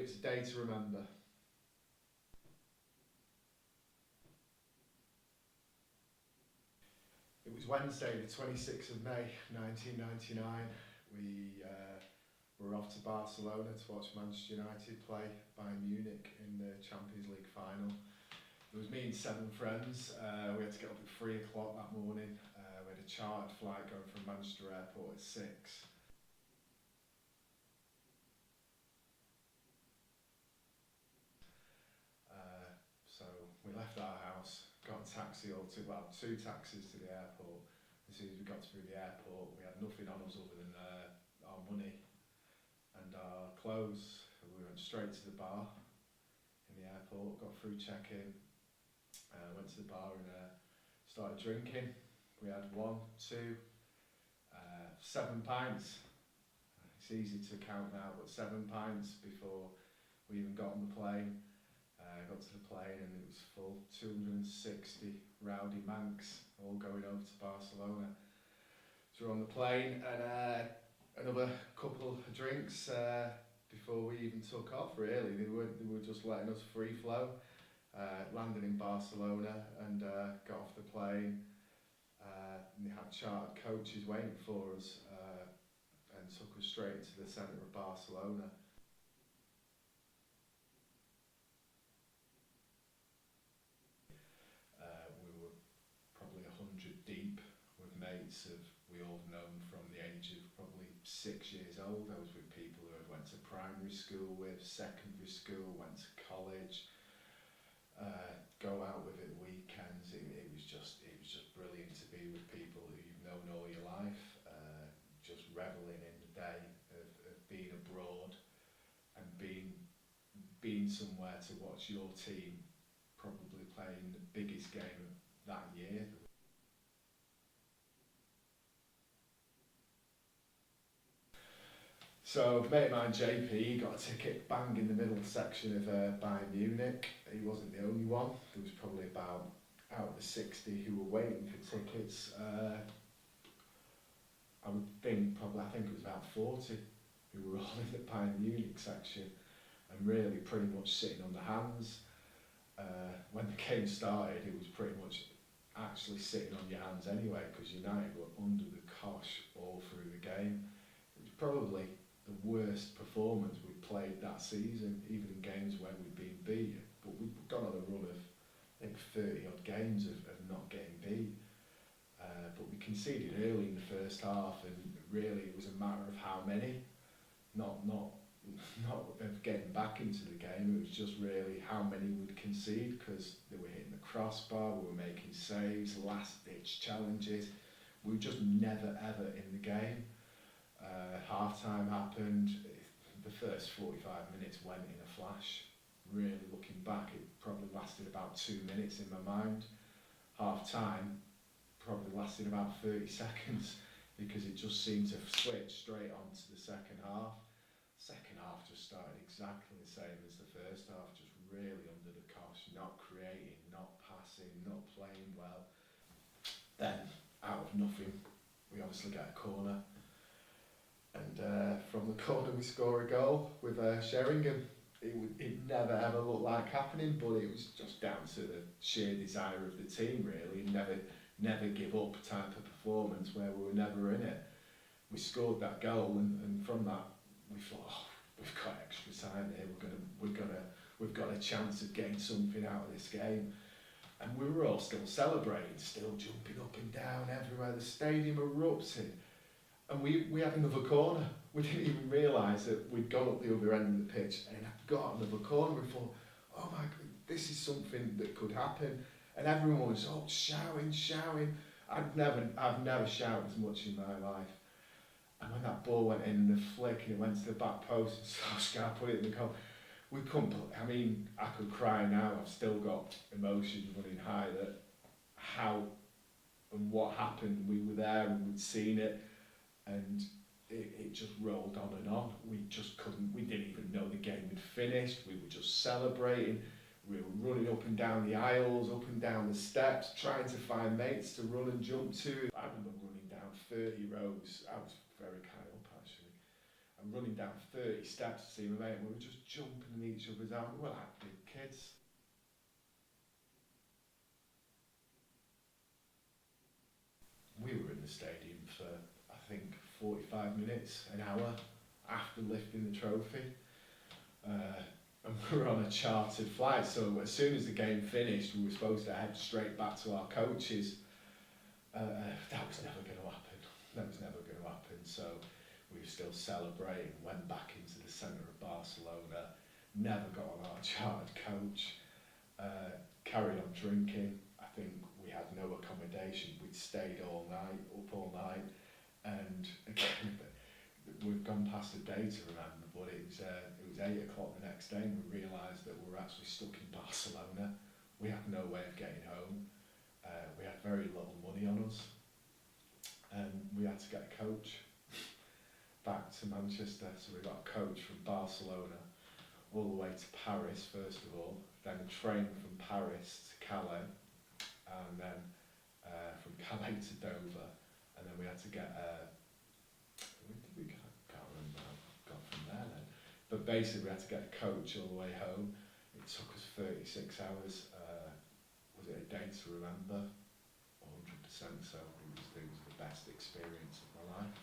was a day to remember. It was Wednesday, the 26th of May, 1999. We were off to Barcelona to watch Manchester United play Bayern Munich in the Champions League final. It was me and 7 friends. We had to get up at 3 o'clock that morning. We had a chartered flight going from Manchester Airport at 6. So we left our house, got a taxi or two, well, 2 taxis to the airport. As soon as we got through the airport, we had nothing on us other than our money and our clothes. We went straight to the bar in the airport, got through check-in, went to the bar and started drinking. We had 1, 2, 7 pints. It's easy to count now, but 7 pints before we even got on the plane. Got to the plane and it was full, 260 rowdy Mancs all going over to Barcelona. So we're on the plane and another couple of drinks before we even took off really. They were just letting us free flow. Landed in Barcelona and got off the plane. And they had chartered coaches waiting for us and took us straight into the centre of Barcelona. Deep with mates we all known from the age of probably 6 years old. I was with people who I went to primary school with, secondary school, went to college, go out with at weekends. It was just brilliant to be with people who you've known all your life, just revelling in the day of being abroad and being somewhere to watch your team probably playing the biggest game of that year. So a mate of mine, JP, he got a ticket bang in the middle section of Bayern Munich. He wasn't the only one. There was probably about, out of the 60 who were waiting for tickets, I think it was about 40 who were all in the Bayern Munich section and really pretty much sitting on their hands. When the game started, it was pretty much actually sitting on your hands anyway because United were under the cosh all through the game. It was probably the worst performance we played that season, even in games when we'd been beaten. But we'd gone on a run of, I think, 30 odd games of not getting beat. But we conceded early in the first half, and really it was a matter of how many, not of getting back into the game. It was just really how many we'd concede because they were hitting the crossbar, we were making saves, last ditch challenges. We were just never ever in the game. Half time happened, the first 45 minutes went in a flash. Really looking back, it probably lasted about 2 minutes in my mind. Half time probably lasted about 30 seconds because it just seemed to switch straight on to the second half. Second half just started exactly the same as the first half, just really under the cosh, not creating, not passing, not playing well. Then, out of nothing, we obviously get a corner. And from the corner we score a goal with Sheringham. It never ever looked like happening, but it was just down to the sheer desire of the team really, never give up type of performance where we were never in it. We scored that goal and from that we thought, oh, we've got extra time here, we've got a chance of getting something out of this game. And we were all still celebrating, still jumping up and down everywhere, the stadium erupted. And we had another corner. We didn't even realise that we'd gone up the other end of the pitch and got another corner. We thought, oh my God, this is something that could happen. And everyone was shouting. I've never shouted as much in my life. And when that ball went in the flick and it went to the back post and Solskjaer put it in the goal, we couldn't, I mean, I could cry now. I've still got emotions running high that how and what happened. We were there and we'd seen it. And it just rolled on and on. We didn't even know the game had finished. We were just celebrating. We were running up and down the aisles, up and down the steps, trying to find mates to run and jump to. I remember running down 30 rows. I was very high up actually. running down 30 steps to see my mate, and we were just jumping in each other's arms. We were like big kids. We were in the stadium for, I think, 45 minutes, an hour after lifting the trophy. And we were on a chartered flight, so as soon as the game finished, we were supposed to head straight back to our coaches. That was never going to happen. That was never going to happen. So we were still celebrating, went back into the centre of Barcelona, never got on our chartered coach, carried on drinking. I think we had no accommodation. We'd stayed all night, up all night, and again, we've gone past the day to remember, but it was 8 o'clock the next day, and we realised that we were actually stuck in Barcelona. We had no way of getting home. We had very little money on us, and we had to get a coach back to Manchester. So we got a coach from Barcelona all the way to Paris first of all, then a train from Paris to Calais, and then from Calais to Dover, and then we had to get where did we go? Can't remember how we got from there then. But basically we had to get a coach all the way home. It took us 36 hours. Was it a day to remember? 100%. So it was the best experience of my life.